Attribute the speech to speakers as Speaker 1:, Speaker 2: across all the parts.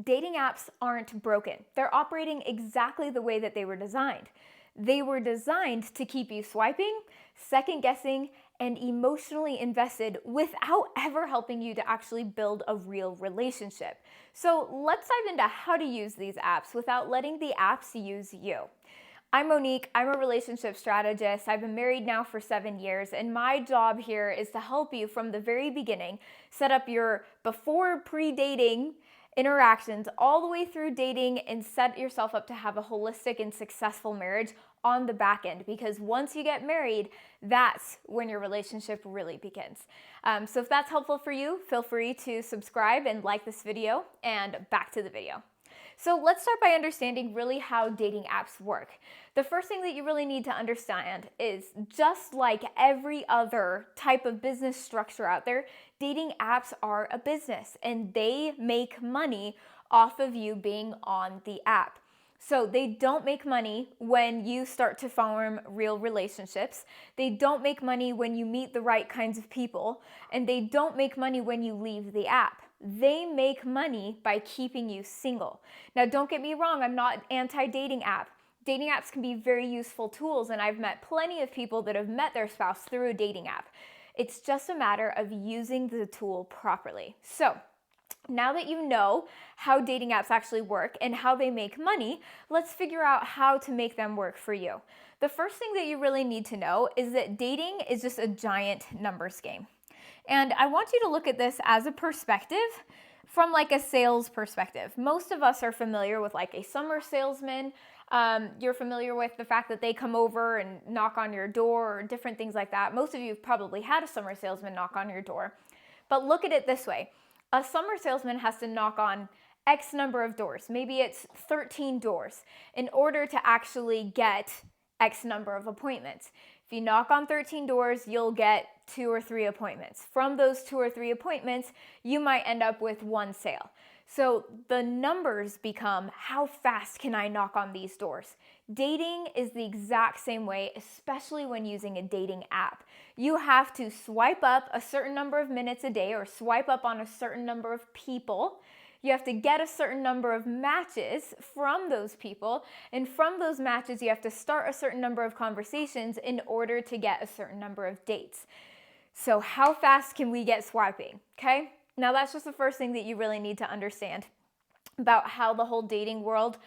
Speaker 1: dating apps aren't broken. They're operating exactly the way that they were designed. They were designed to keep you swiping, second guessing, and emotionally invested without ever helping you to actually build a real relationship. So let's dive into how to use these apps without letting the apps use you. I'm Monique. I'm a relationship strategist. I've been married now for 7 years, and my job here is to help you from the very beginning set up your before pre-dating interactions all the way through dating and set yourself up to have a holistic and successful marriage on the back end, because once you get married, that's when your relationship really begins. So if that's helpful for you, feel free to subscribe and like this video, and back to the video. So let's start by understanding really how dating apps work. The first thing that you really need to understand is, just like every other type of business structure out there, dating apps are a business and they make money off of you being on the app. So they don't make money when you start to form real relationships. They don't make money when you meet the right kinds of people, and they don't make money when you leave the app. They make money by keeping you single. Now, don't get me wrong, I'm not anti-dating app. Dating apps can be very useful tools, and I've met plenty of people that have met their spouse through a dating app. It's just a matter of using the tool properly. So now that you know how dating apps actually work and how they make money, let's figure out how to make them work for you. The first thing that you really need to know is that dating is just a giant numbers game. And I want you to look at this as a perspective from like a sales perspective. Most of us are familiar with like a summer salesman. You're familiar with the fact that they come over and knock on your door or different things like that. Most of you have probably had a summer salesman knock on your door. But look at it this way. A summer salesman has to knock on X number of doors. Maybe it's 13 doors in order to actually get X number of appointments. If you knock on 13 doors, you'll get 2 or 3 appointments. From those 2 or 3 appointments, you might end up with 1 sale. So the numbers become, how fast can I knock on these doors? Dating is the exact same way, especially when using a dating app. You have to swipe up a certain number of minutes a day or swipe up on a certain number of people. You have to get a certain number of matches from those people, and from those matches, you have to start a certain number of conversations in order to get a certain number of dates. So how fast can we get swiping, okay? Now that's just the first thing that you really need to understand about how the whole dating world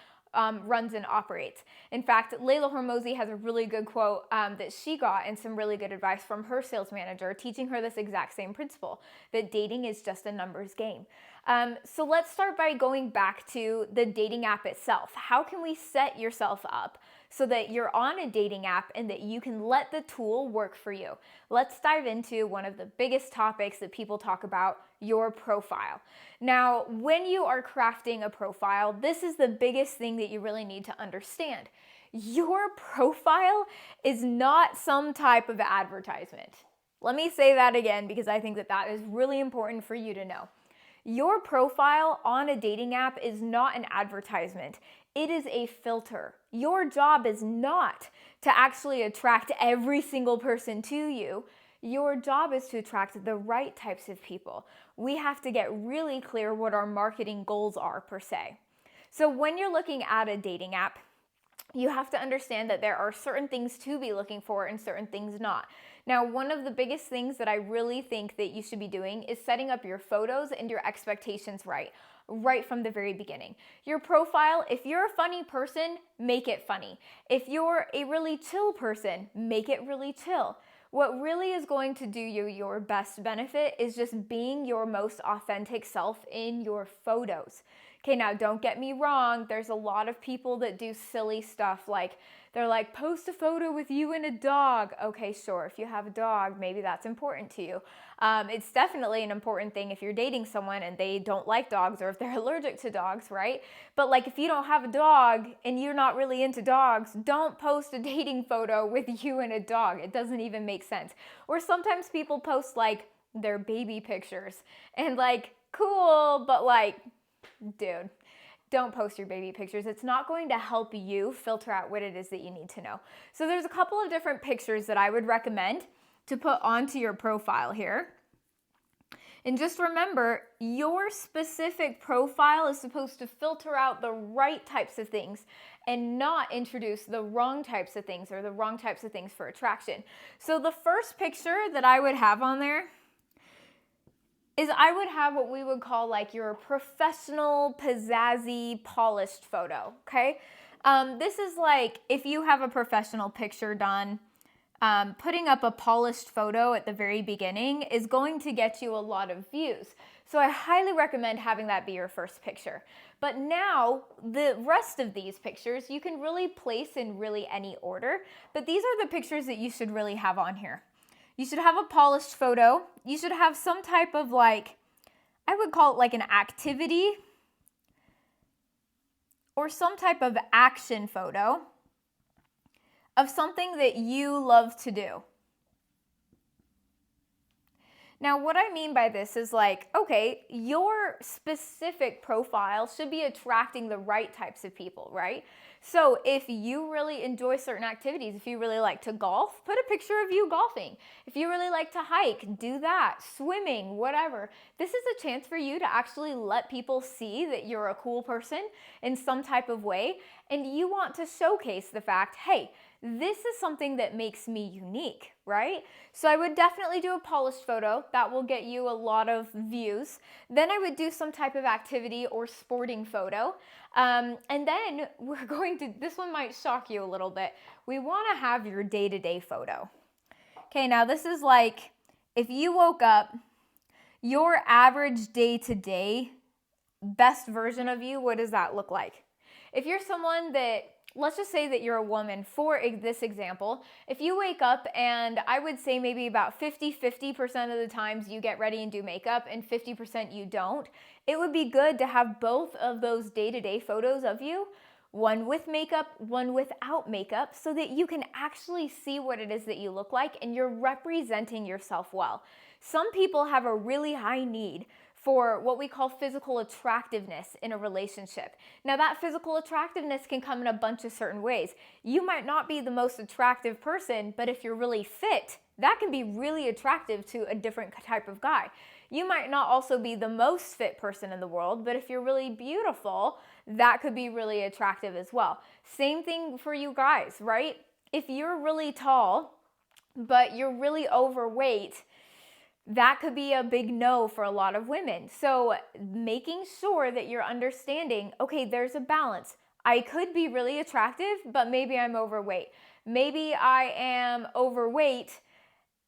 Speaker 1: runs and operates. In fact, Layla Hormozi has a really good quote that she got, and some really good advice from her sales manager, teaching her this exact same principle, that dating is just a numbers game. So let's start by going back to the dating app itself. How can we set yourself up so that you're on a dating app and that you can let the tool work for you? Let's dive into one of the biggest topics that people talk about, your profile. Now, when you are crafting a profile, this is the biggest thing that you really need to understand. Your profile is not some type of advertisement. Let me say that again, because I think that that is really important for you to know. Your profile on a dating app is not an advertisement. It is a filter. Your job is not to actually attract every single person to you. Your job is to attract the right types of people. We have to get really clear what our marketing goals are per se. So when you're looking at a dating app, you have to understand that there are certain things to be looking for and certain things not. Now, one of the biggest things that I really think that you should be doing is setting up your photos and your expectations right from the very beginning. Your profile, if you're a funny person, make it funny. If you're a really chill person, make it really chill. What really is going to do you your best benefit is just being your most authentic self in your photos. Okay, now don't get me wrong, there's a lot of people that do silly stuff like, they're like, post a photo with you and a dog. Okay, sure, if you have a dog, maybe that's important to you. It's definitely an important thing if you're dating someone and they don't like dogs or if they're allergic to dogs, right? But like if you don't have a dog and you're not really into dogs, don't post a dating photo with you and a dog. It doesn't even make sense. Or sometimes people post like their baby pictures and like, cool, but like, dude, don't post your baby pictures. It's not going to help you filter out what it is that you need to know. So there's a couple of different pictures that I would recommend to put onto your profile here. And just remember, your specific profile is supposed to filter out the right types of things and not introduce the wrong types of things or the wrong types of things for attraction. So the first picture that I would have on there is I would have what we would call like your professional, pizzazzy, polished photo, okay? This is like if you have a professional picture done, putting up a polished photo at the very beginning is going to get you a lot of views. So I highly recommend having that be your first picture. But now the rest of these pictures you can really place in really any order, but these are the pictures that you should really have on here. You should have a polished photo. You should have some type of like, I would call it like an activity or some type of action photo of something that you love to do. Now, what I mean by this is like, okay, your specific profile should be attracting the right types of people, right? So if you really enjoy certain activities, if you really like to golf, put a picture of you golfing. If you really like to hike, do that. Swimming, whatever. This is a chance for you to actually let people see that you're a cool person in some type of way, and you want to showcase the fact, hey, this is something that makes me unique, right? So I would definitely do a polished photo. That will get you a lot of views. Then I would do some type of activity or sporting photo. And then we're going to, this one might shock you a little bit. We want to have your day-to-day photo. Okay, now this is like, if you woke up, your average day-to-day best version of you, what does that look like? If you're someone that, let's just say that you're a woman, for this example, if you wake up and I would say maybe about 50% of the times you get ready and do makeup and 50% you don't, it would be good to have both of those day-to-day photos of you, one with makeup, one without makeup, so that you can actually see what it is that you look like and you're representing yourself well. Some people have a really high need for what we call physical attractiveness in a relationship. Now that physical attractiveness can come in a bunch of certain ways. You might not be the most attractive person, but if you're really fit, that can be really attractive to a different type of guy. You might not also be the most fit person in the world, but if you're really beautiful, that could be really attractive as well. Same thing for you guys, right? If you're really tall, but you're really overweight, that could be a big no for a lot of women. So making sure that you're understanding, okay, there's a balance. I could be really attractive, but maybe I'm overweight. Maybe I am overweight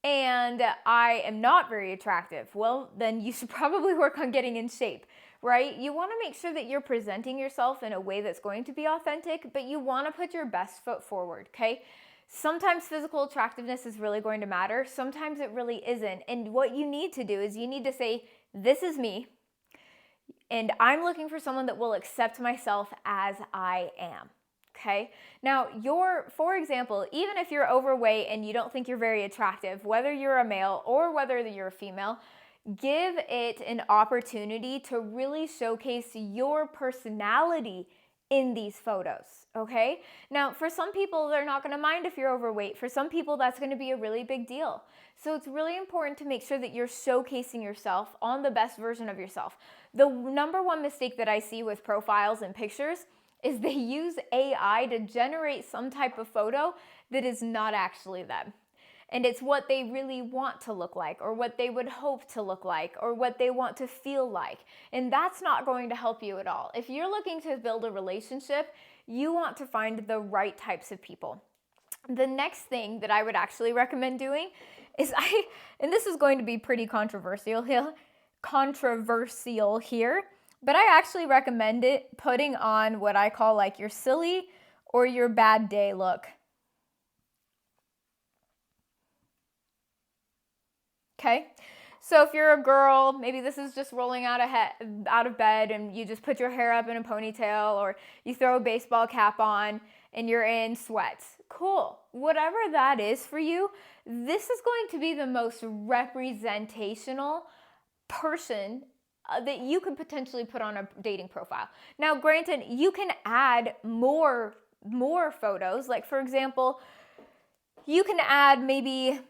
Speaker 1: and I am not very attractive. Well, then you should probably work on getting in shape, right? You want to make sure that you're presenting yourself in a way that's going to be authentic, but you want to put your best foot forward, okay? Sometimes physical attractiveness is really going to matter. Sometimes it really isn't. And what you need to do is you need to say, this is me, and I'm looking for someone that will accept myself as I am. Okay? Now, for example, even if you're overweight and you don't think you're very attractive, whether you're a male or whether you're a female, give it an opportunity to really showcase your personality in these photos, okay? Now, for some people, they're not gonna mind if you're overweight. For some people, that's gonna be a really big deal. So it's really important to make sure that you're showcasing yourself on the best version of yourself. The number one mistake that I see with profiles and pictures is they use AI to generate some type of photo that is not actually them. And it's what they really want to look like, or what they would hope to look like, or what they want to feel like. And that's not going to help you at all. If you're looking to build a relationship, you want to find the right types of people. The next thing that I would actually recommend doing is and this is going to be pretty controversial here, but I actually recommend it putting on what I call like your silly or your bad day look. Okay, so if you're a girl, maybe this is just rolling out of bed and you just put your hair up in a ponytail, or you throw a baseball cap on and you're in sweats. Cool. Whatever that is for you, this is going to be the most representational person that you could potentially put on a dating profile. Now, granted, you can add more photos. Like, for example, you can add maybe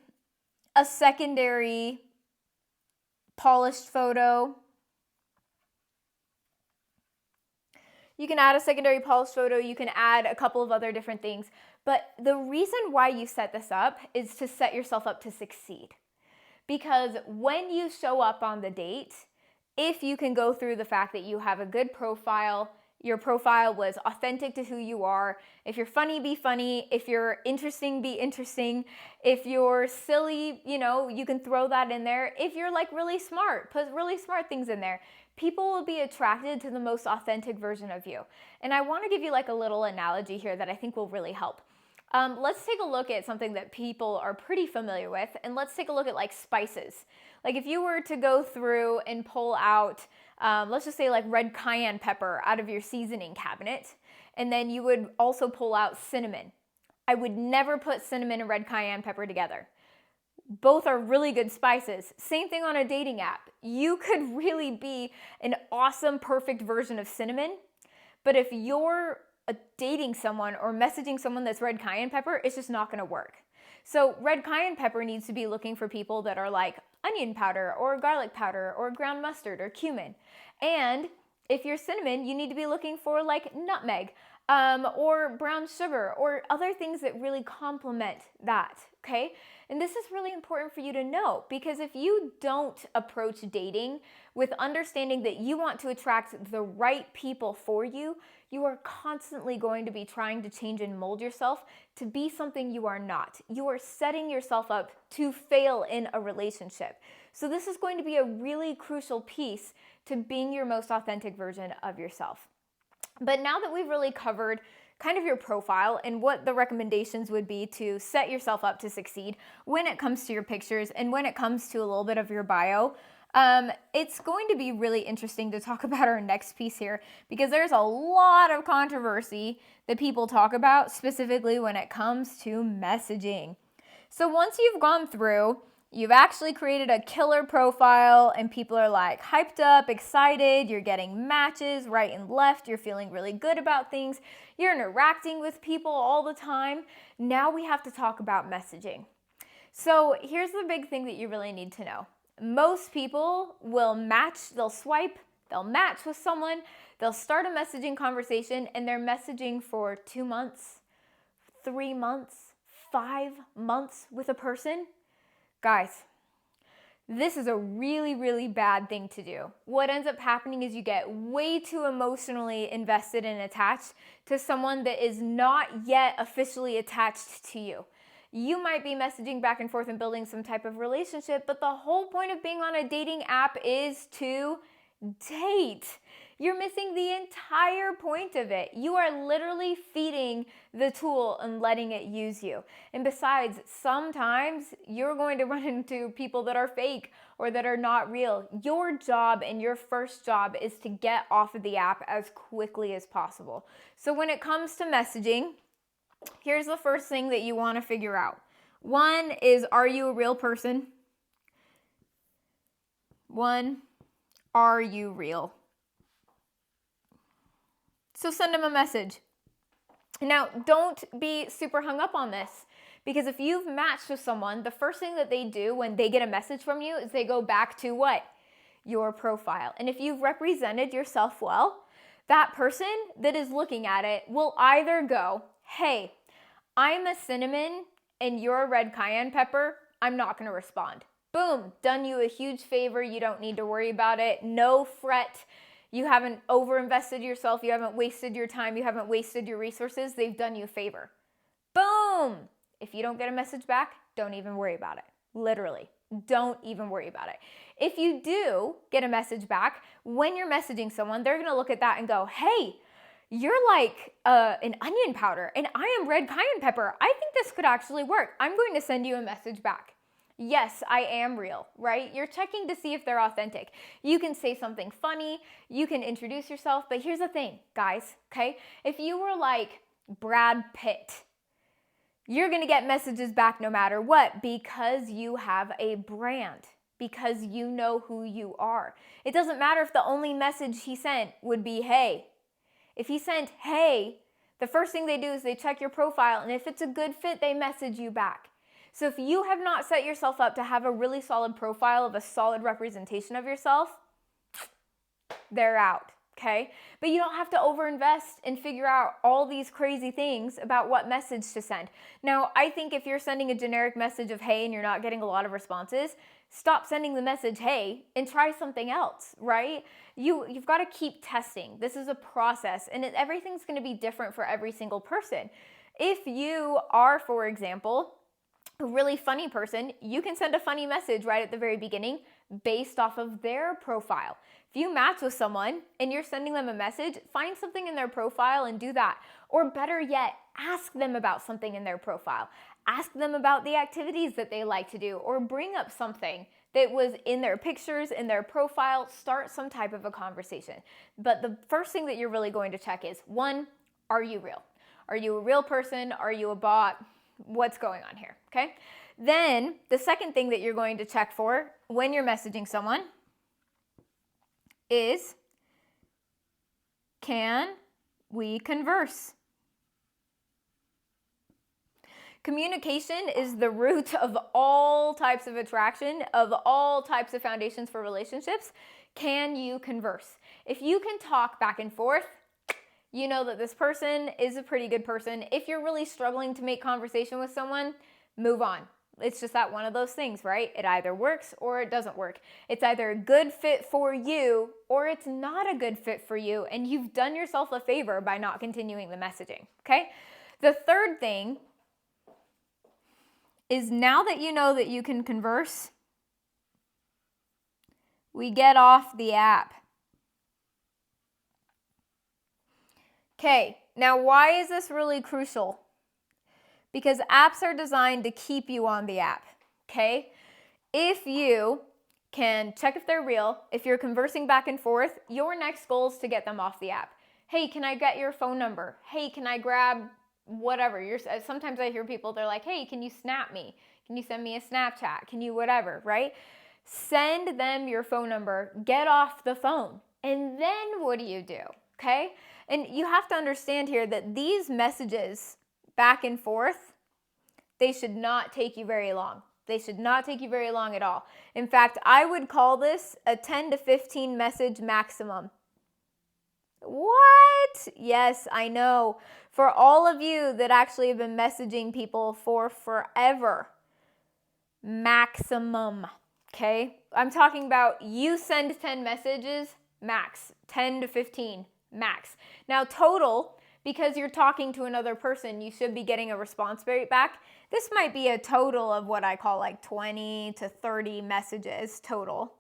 Speaker 1: a secondary polished photo. You can add a secondary polished photo. You can add a couple of other different things. But the reason why you set this up is to set yourself up to succeed. Because when you show up on the date, if you can go through the fact that you have a good profile, your profile was authentic to who you are, if you're funny, be funny, if you're interesting, be interesting, if you're silly, you can throw that in there. If you're like really smart, put really smart things in there. People will be attracted to the most authentic version of you. And I want to give you like a little analogy here that I think will really help. Let's take a look at something that people are pretty familiar with, and let's take a look at like spices. Like if you were to go through and pull out, let's just say like red cayenne pepper out of your seasoning cabinet, and then you would also pull out cinnamon. I would never put cinnamon and red cayenne pepper together. Both are really good spices. Same thing on a dating app. You could really be an awesome, perfect version of cinnamon, but if you're dating someone or messaging someone that's red cayenne pepper, it's just not going to work. So red cayenne pepper needs to be looking for people that are like onion powder or garlic powder or ground mustard or cumin. And if you're cinnamon, you need to be looking for like nutmeg or brown sugar or other things that really complement that, okay? And this is really important for you to know, because if you don't approach dating with understanding that you want to attract the right people for you, you are constantly going to be trying to change and mold yourself to be something you are not. You are setting yourself up to fail in a relationship. So this is going to be a really crucial piece to being your most authentic version of yourself. But now that we've really covered kind of your profile and what the recommendations would be to set yourself up to succeed when it comes to your pictures and when it comes to a little bit of your bio, it's going to be really interesting to talk about our next piece here, because there's a lot of controversy that people talk about specifically when it comes to messaging. So once you've gone through, you've actually created a killer profile and people are like hyped up, excited, you're getting matches right and left, you're feeling really good about things, you're interacting with people all the time. Now we have to talk about messaging. So here's the big thing that you really need to know. Most people will match, they'll swipe, they'll match with someone, they'll start a messaging conversation, and they're messaging for 2 months, 3 months, 5 months with a person. Guys, this is a really, really bad thing to do. What ends up happening is you get way too emotionally invested and attached to someone that is not yet officially attached to you. You might be messaging back and forth and building some type of relationship, but the whole point of being on a dating app is to date. You're missing the entire point of it. You are literally feeding the tool and letting it use you. And besides, sometimes you're going to run into people that are fake or that are not real. Your job and your first job is to get off of the app as quickly as possible. So when it comes to messaging, here's the first thing that you want to figure out. One is, are you a real person? One, are you real? So send them a message. Now, don't be super hung up on this, because if you've matched with someone, the first thing that they do when they get a message from you is they go back to what? Your profile. And if you've represented yourself well, that person that is looking at it will either go, hey, I'm a cinnamon and you're a red cayenne pepper, I'm not going to respond. Boom, done you a huge favor. You don't need to worry about it. No fret. You haven't overinvested yourself. You haven't wasted your time. You haven't wasted your resources. They've done you a favor. Boom. If you don't get a message back, don't even worry about it. Literally, don't even worry about it. If you do get a message back, when you're messaging someone, they're going to look at that and go, hey, you're like an onion powder and I am red cayenne pepper. I think this could actually work. I'm going to send you a message back. Yes, I am real, right? You're checking to see if they're authentic. You can say something funny, you can introduce yourself, but here's the thing, guys, okay? If you were like Brad Pitt, you're gonna get messages back no matter what, because you have a brand, because you know who you are. It doesn't matter if the only message he sent would be, hey. If he sent, hey, the first thing they do is they check your profile, and if it's a good fit, they message you back. So if you have not set yourself up to have a really solid profile of a solid representation of yourself, they're out, okay? But you don't have to overinvest and figure out all these crazy things about what message to send. Now, I think if you're sending a generic message of hey and you're not getting a lot of responses, stop sending the message hey and try something else, right? You've got to keep testing. This is a process, and everything's going to be different for every single person. If you are, for example, a really funny person, you can send a funny message right at the very beginning based off of their profile. If you match with someone and you're sending them a message, find something in their profile and do that. Or better yet, ask them about something in their profile. Ask them about the activities that they like to do, or bring up something that was in their pictures, in their profile. Start some type of a conversation. But the first thing that you're really going to check is, one, are you real? Are you a real person? Are you a bot? What's going on here, okay? Then the second thing that you're going to check for when you're messaging someone is, can we converse? Communication is the root of all types of attraction, of all types of foundations for relationships. Can you converse? If you can talk back and forth, you know that this person is a pretty good person. If you're really struggling to make conversation with someone, move on. It's just that one of those things, right? It either works or it doesn't work. It's either a good fit for you or it's not a good fit for you, and you've done yourself a favor by not continuing the messaging, okay? The third thing is, now that you know that you can converse, we get off the app. Okay, now why is this really crucial? Because apps are designed to keep you on the app, okay? If you can check if they're real, if you're conversing back and forth, your next goal is to get them off the app. Hey, can I get your phone number? Hey, can I grab whatever? Sometimes I hear people, they're like, hey, can you snap me? Can you send me a Snapchat? Can you whatever, right? Send them your phone number, get off the phone, and then what do? Okay? And you have to understand here that these messages back and forth, they should not take you very long. They should not take you very long at all. In fact, I would call this a 10 to 15 message maximum. What? Yes, I know. For all of you that actually have been messaging people for forever, maximum, okay? I'm talking about you send 10 messages, max. 10 to 15, max. Now total, because you're talking to another person, you should be getting a response rate back. This might be a total of what I call like 20 to 30 messages total.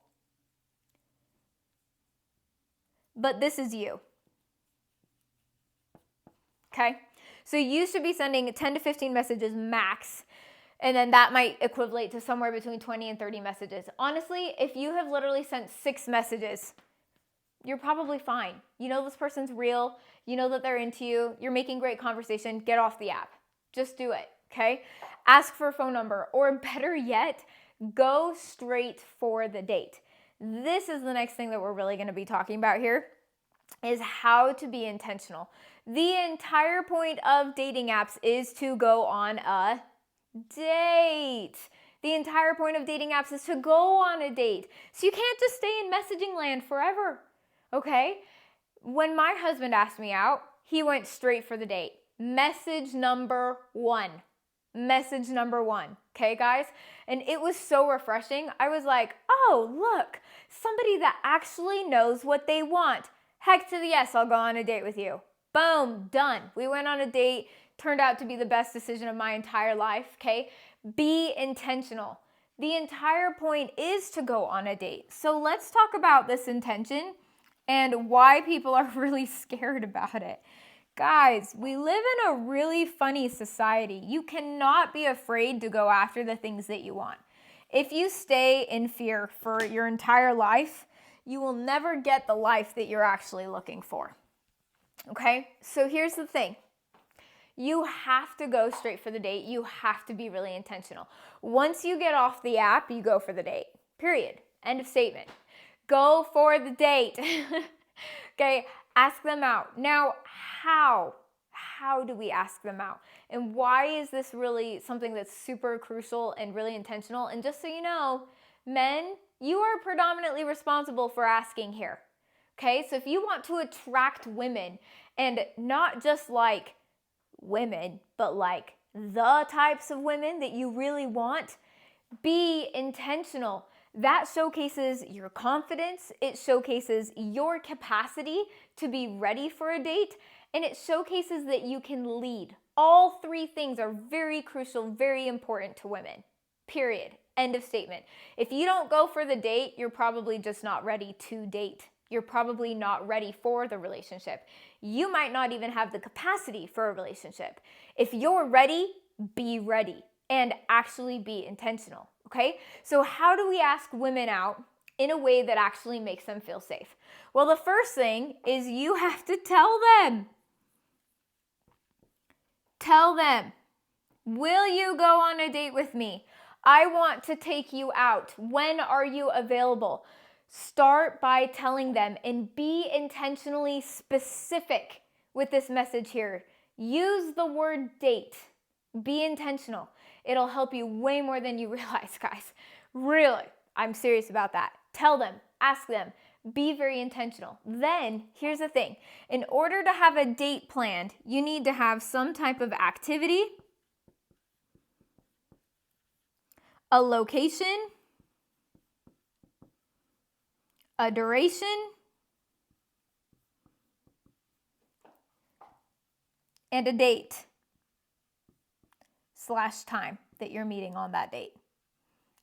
Speaker 1: But this is you. Okay? So you should be sending 10 to 15 messages max. And then that might equivalent to somewhere between 20 and 30 messages. Honestly, if you have literally sent 6 messages, you're probably fine. You know this person's real. You know that they're into you. You're making great conversation. Get off the app. Just do it, okay? Ask for a phone number, or better yet, go straight for the date. This is the next thing that we're really going to be talking about here, is how to be intentional. The entire point of dating apps is to go on a date. The entire point of dating apps is to go on a date. So you can't just stay in messaging land forever, okay? When my husband asked me out, he went straight for the date. Message number one. Message number one. Okay, guys? And it was so refreshing. I was like, oh, look, somebody that actually knows what they want. Heck to the yes, I'll go on a date with you. Boom, done. We went on a date. Turned out to be the best decision of my entire life, okay? Be intentional. The entire point is to go on a date. So let's talk about this intention and why people are really scared about it. Guys, we live in a really funny society. You cannot be afraid to go after the things that you want. If you stay in fear for your entire life, you will never get the life that you're actually looking for. Okay? So here's the thing. You have to go straight for the date. You have to be really intentional. Once you get off the app, you go for the date. Period. End of statement. Go for the date. Okay? Ask them out. Now, how? how do we ask them out? And why is this really something that's super crucial and really intentional? And just so you know, men, you are predominantly responsible for asking here. Okay, so if you want to attract women, and not just like women, but like the types of women that you really want, be intentional. That showcases your confidence, it showcases your capacity to be ready for a date, and it showcases that you can lead. All three things are very crucial, very important to women. Period. End of statement. If you don't go for the date, you're probably just not ready to date. You're probably not ready for the relationship. You might not even have the capacity for a relationship. If you're ready, be ready and actually be intentional, okay? So how do we ask women out in a way that actually makes them feel safe? Well, the first thing is you have to tell them. Tell them, will you go on a date with me? I want to take you out. When are you available? Start by telling them and be intentionally specific with this message here. Use the word date. Be intentional. It'll help you way more than you realize, guys. Really, I'm serious about that. Tell them, ask them, be very intentional. Then, here's the thing. In order to have a date planned, you need to have some type of activity, a location, a duration, and a date / time that you're meeting on that date.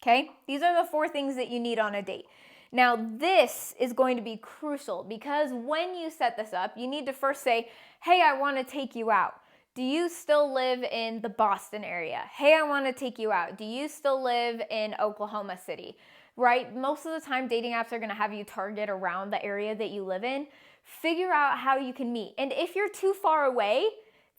Speaker 1: Okay? These are the 4 things that you need on a date. Now, this is going to be crucial because when you set this up, you need to first say, hey, I want to take you out. Do you still live in the Boston area? Hey, I want to take you out. Do you still live in Oklahoma City? Right? Most of the time, dating apps are going to have you target around the area that you live in. Figure out how you can meet. And if you're too far away,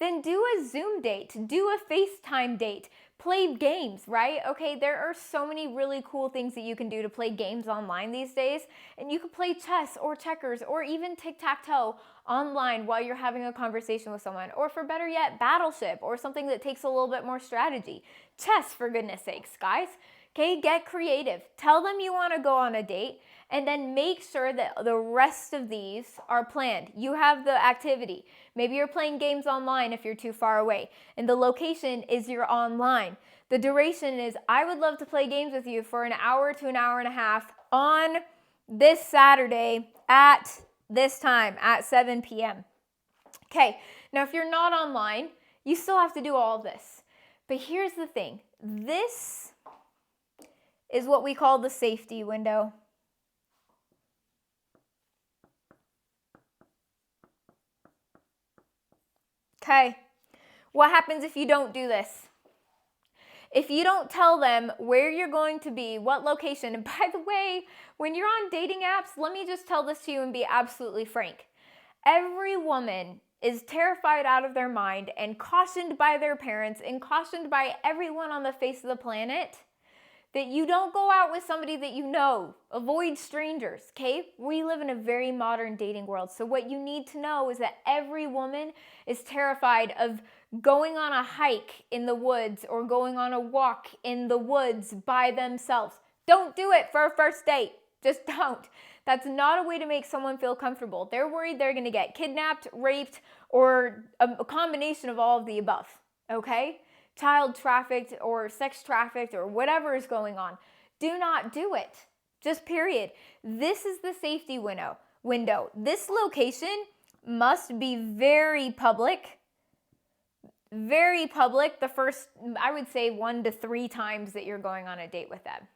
Speaker 1: then do a Zoom date, do a FaceTime date, play games, right? Okay, there are so many really cool things that you can do to play games online these days. And you can play chess or checkers or even tic-tac-toe online while you're having a conversation with someone. Or for better yet, Battleship or something that takes a little bit more strategy. Chess, for goodness sakes, guys. Okay, get creative. Tell them you want to go on a date and then make sure that the rest of these are planned. You have the activity. Maybe you're playing games online if you're too far away. And the location is you're online. The duration is, I would love to play games with you for an hour to an hour and a half on this Saturday at this time, at 7 p.m. Okay, now if you're not online, you still have to do all of this. But here's the thing. This is what we call the safety window. Okay, what happens if you don't do this? If you don't tell them where you're going to be, what location, and by the way, when you're on dating apps, let me just tell this to you and be absolutely frank. Every woman is terrified out of their mind and cautioned by their parents and cautioned by everyone on the face of the planet that you don't go out with somebody that you know. Avoid strangers, okay? We live in a very modern dating world. So what you need to know is that every woman is terrified of going on a hike in the woods or going on a walk in the woods by themselves. Don't do it for a first date. Just don't. That's not a way to make someone feel comfortable. They're worried they're going to get kidnapped, raped, or a combination of all of the above, okay? Child trafficked or sex trafficked or whatever is going on. Do not do it. Just period. This is the safety window. This location must be very public. Very public the first, I would say 1 to 3 times that you're going on a date with them.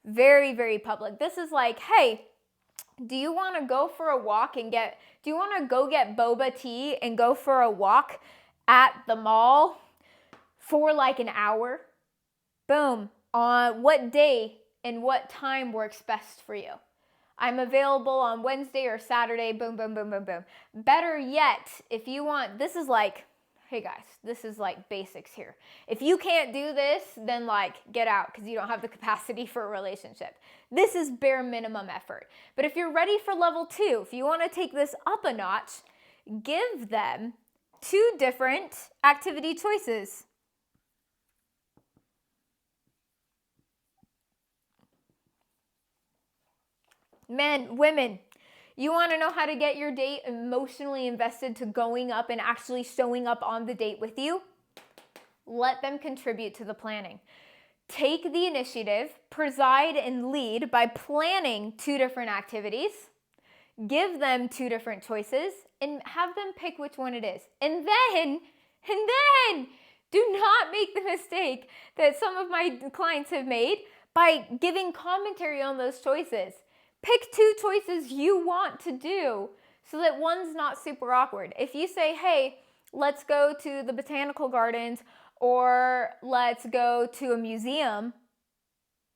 Speaker 1: Very, very public. This is like, hey, do you want to go for a walk and do you want to go get boba tea and go for a walk at the mall for like an hour? Boom. On what day and what time works best for you? I'm available on Wednesday or Saturday. Boom, boom, boom, boom, boom. Better yet, if you want, this is like, hey guys, this is like basics here. If you can't do this, then like get out because you don't have the capacity for a relationship. This is bare minimum effort. But if you're ready for level 2, if you want to take this up a notch, give them 2 different activity choices. Men, women, you want to know how to get your date emotionally invested to going up and actually showing up on the date with you? Let them contribute to the planning. Take the initiative, preside and lead by planning 2 different activities. Give them 2 different choices and have them pick which one it is. And then, do not make the mistake that some of my clients have made by giving commentary on those choices. Pick 2 choices you want to do so that one's not super awkward. If you say, hey, let's go to the botanical gardens or let's go to a museum,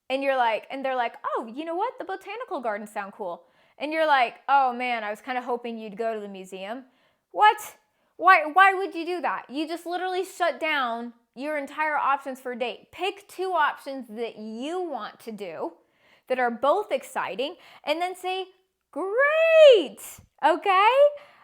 Speaker 1: and they're like, oh, you know what? The botanical gardens sound cool. And you're like, oh man, I was kind of hoping you'd go to the museum. What? Why would you do that? You just literally shut down your entire options for a date. Pick 2 options that you want to do that are both exciting, and then say, great, okay?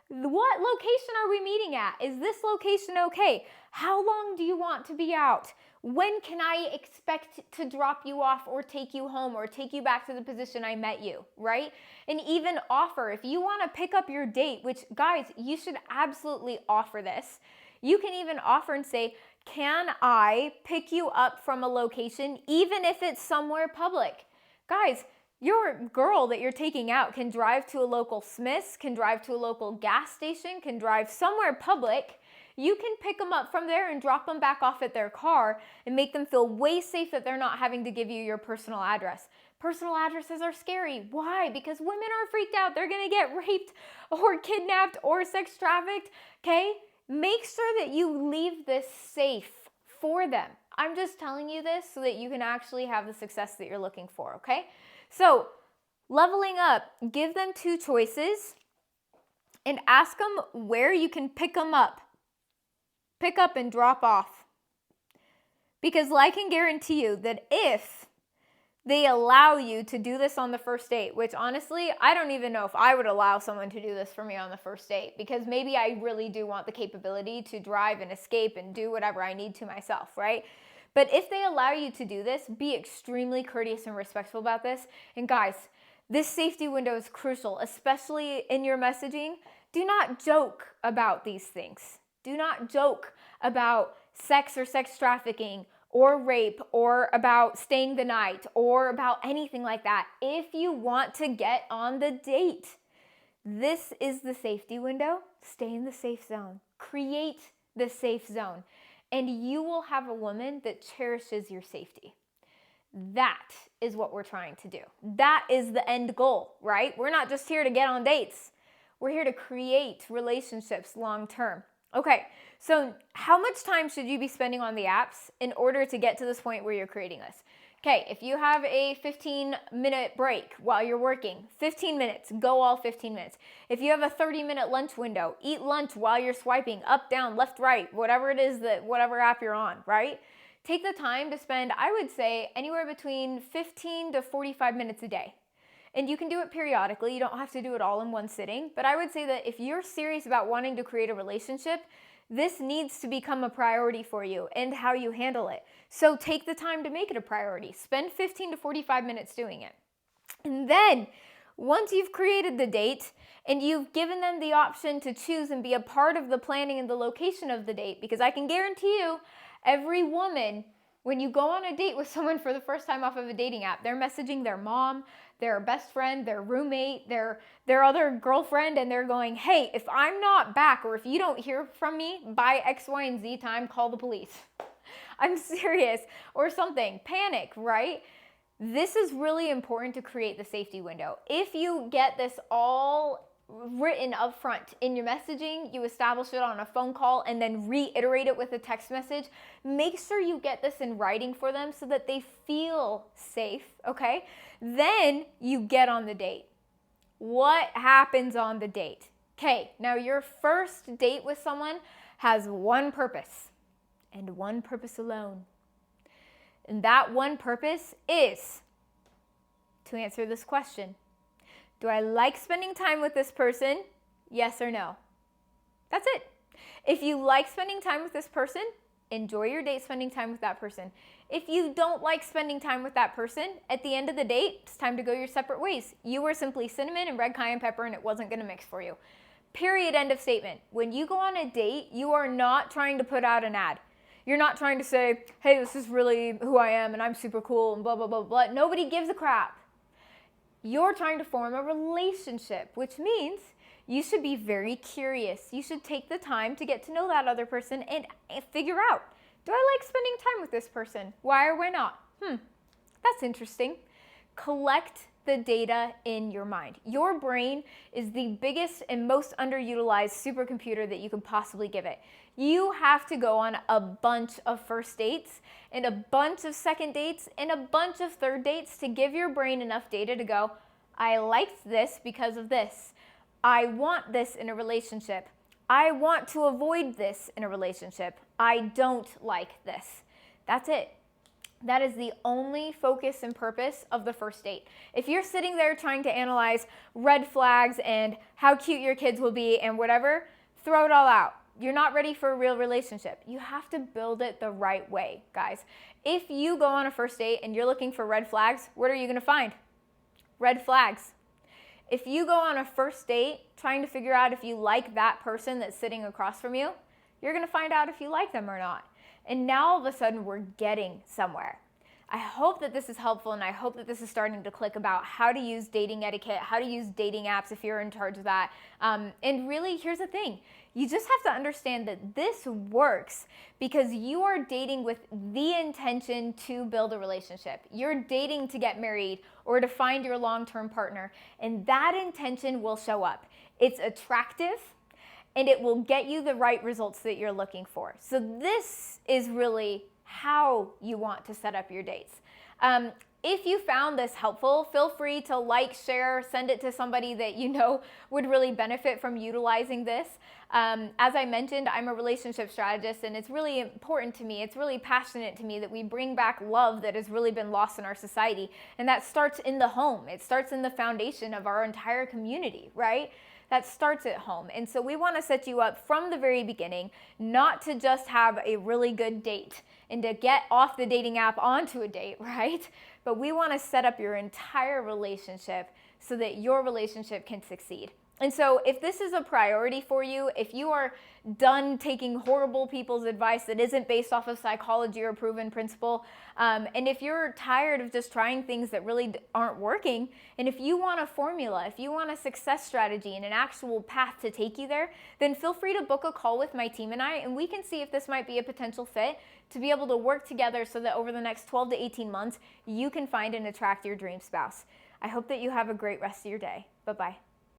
Speaker 1: What location are we meeting at? Is this location okay? How long do you want to be out? When can I expect to drop you off or take you home or take you back to the position I met you, right? And even offer, if you want to pick up your date, which guys, you should absolutely offer this. You can even offer and say, can I pick you up from a location even if it's somewhere public? Guys, your girl that you're taking out can drive to a local Smith's, can drive to a local gas station, can drive somewhere public. You can pick them up from there and drop them back off at their car and make them feel way safe that they're not having to give you your personal address. Personal addresses are scary. Why? Because women are freaked out. They're going to get raped or kidnapped or sex trafficked, okay? Make sure that you leave this safe for them. I'm just telling you this so that you can actually have the success that you're looking for, okay? So, leveling up, give them 2 choices and ask them where you can pick them up. Pick up and drop off. Because I can guarantee you that if they allow you to do this on the first date, which honestly, I don't even know if I would allow someone to do this for me on the first date, because maybe I really do want the capability to drive and escape and do whatever I need to myself, right? But if they allow you to do this, be extremely courteous and respectful about this. And guys, this safety window is crucial, especially in your messaging. Do not joke about these things. Do not joke about sex or sex trafficking or rape or about staying the night or about anything like that. If you want to get on the date, this is the safety window. Stay in the safe zone. Create the safe zone. And you will have a woman that cherishes your safety. That is what we're trying to do. That is the end goal, right? We're not just here to get on dates. We're here to create relationships long term. Okay, so how much time should you be spending on the apps in order to get to this point where you're creating this? Okay, if you have a 15-minute break while you're working, 15 minutes, go all 15 minutes. If you have a 30-minute lunch window, eat lunch while you're swiping up, down, left, right, whatever it is that, whatever app you're on, right? Take the time to spend, I would say, anywhere between 15 to 45 minutes a day. And you can do it periodically. You don't have to do it all in one sitting. But I would say that if you're serious about wanting to create a relationship, this needs to become a priority for you and how you handle it. So take the time to make it a priority. Spend 15 to 45 minutes doing it. And then once you've created the date and you've given them the option to choose and be a part of the planning and the location of the date, because I can guarantee you, every woman, when you go on a date with someone for the first time off of a dating app, they're messaging their mom, their best friend, their roommate, their other girlfriend, and they're going, hey, if I'm not back or if you don't hear from me by X, Y, and Z time, call the police. I'm serious. Or something. Panic, right? This is really important to create the safety window. If you get this all written up front in your messaging, you establish it on a phone call and then reiterate it with a text message, make sure you get this in writing for them so that they feel safe, okay? Then you get on the date. What happens on the date? Okay, now your first date with someone has one purpose and one purpose alone. And that one purpose is to answer this question. Do I like spending time with this person? Yes or no? That's it. If you like spending time with this person, enjoy your date spending time with that person. If you don't like spending time with that person, at the end of the date, it's time to go your separate ways. You were simply cinnamon and red cayenne pepper and it wasn't gonna mix for you. Period, end of statement. When you go on a date, you are not trying to put out an ad. You're not trying to say, hey, this is really who I am and I'm super cool and blah, blah, blah, blah. Nobody gives a crap. You're trying to form a relationship, which means you should be very curious. You should take the time to get to know that other person and figure out, do I like spending time with this person? Why or why not? That's interesting. Collect the data in your mind. Your brain is the biggest and most underutilized supercomputer that you could possibly give it. You have to go on a bunch of first dates and a bunch of second dates and a bunch of third dates to give your brain enough data to go, I liked this because of this. I want this in a relationship. I want to avoid this in a relationship. I don't like this. That's it. That is the only focus and purpose of the first date. If you're sitting there trying to analyze red flags and how cute your kids will be and whatever, throw it all out. You're not ready for a real relationship. You have to build it the right way, guys. If you go on a first date and you're looking for red flags, what are you going to find? Red flags. If you go on a first date trying to figure out if you like that person that's sitting across from you, you're going to find out if you like them or not. And now all of a sudden we're getting somewhere. I hope that this is helpful and I hope that this is starting to click about how to use dating etiquette, how to use dating apps if you're in charge of that. And really, here's the thing. You just have to understand that this works because you are dating with the intention to build a relationship. You're dating to get married or to find your long-term partner, and that intention will show up. It's attractive, and it will get you the right results that you're looking for. So this is really how you want to set up your dates. If you found this helpful, feel free to like, share, send it to somebody that you know would really benefit from utilizing this. As I mentioned, I'm a relationship strategist and it's really important to me. It's really passionate to me that we bring back love that has really been lost in our society. And that starts in the home. It starts in the foundation of our entire community, right? That starts at home. And so we want to set you up from the very beginning, not to just have a really good date and to get off the dating app onto a date, right? But we want to set up your entire relationship so that your relationship can succeed. And so if this is a priority for you, if you are done taking horrible people's advice that isn't based off of psychology or proven principle, and if you're tired of just trying things that really aren't working, and if you want a formula, if you want a success strategy and an actual path to take you there, then feel free to book a call with my team and I, and we can see if this might be a potential fit to be able to work together so that over the next 12 to 18 months, you can find and attract your dream spouse. I hope that you have a great rest of your day. Bye-bye.